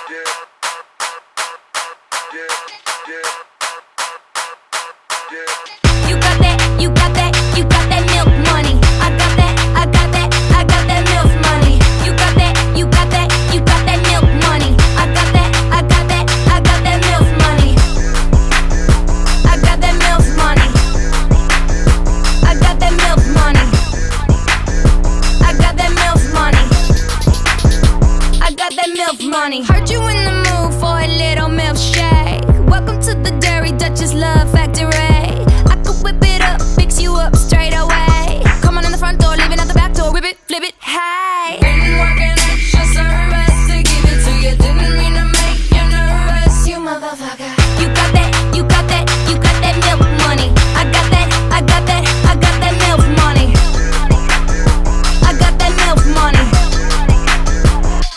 You got that, you got that, you got that milk money. I got that, I got that, I got that milk money. You got that, you got that, you got that milk money. I got that, I got that, I got that milk money. I got that milk money. I got that milk money. I got that milk money. I got that milk money. Heard you in the mood for a little milkshake. Welcome to the Dairy Duchess Love Factory. I could whip it up, fix you up straight away. Come on in the front door, leaving out the back door. Whip it, flip it, hey. Been working extra service to give it to you. Didn't mean to make you nervous, you motherfucker. You got that, you got that, you got that milk money. I got that, I got that, I got that milk money. I got that milk money.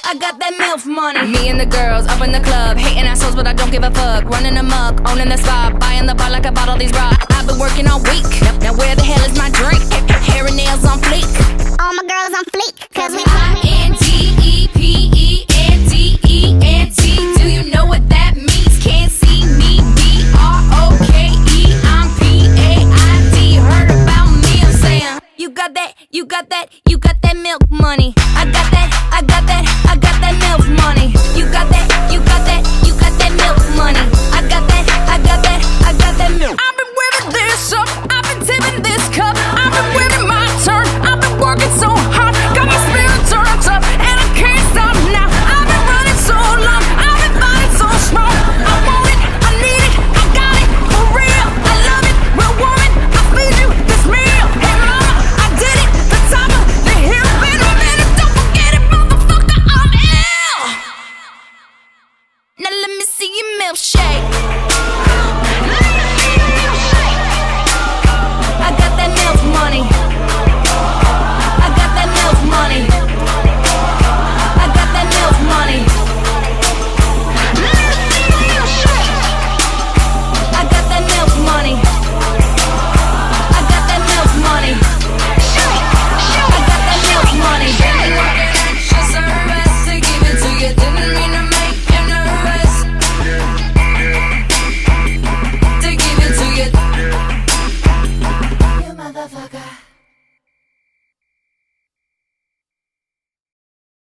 I got that milk money. Me and the girls up in the club, hating assholes, but I don't give a fuck. Running amok, owning the spot, buying the bar like I bought all these rocks. I've been working all week. Now where the hell is my drink? Hair and nails on fleek. All my girls on fleek, cause we INTEPENDENT. Do you know what that means? Can't see me. BROKE. I'm PAID. Heard about me? I'm saying You got that, you got that, you got that milk money. I got that, I got that, I got that milk money. You got that, you got that, you got that milk money. I got that, I got that, I got that milk. I've been whipping this up, I've been tipping this cup, I've been waiting my turn, I've been working so hard, got my spirit turned up, and I can't stop now. I've been running so long, I've been fighting so strong. I want it, I need it, I got it, for real. I love it, real woman, I feed you this meal. Hey mama, I did it, the top of the hill. Been a minute, don't forget it, motherfucker, I'm ill. Now let me see your milkshake.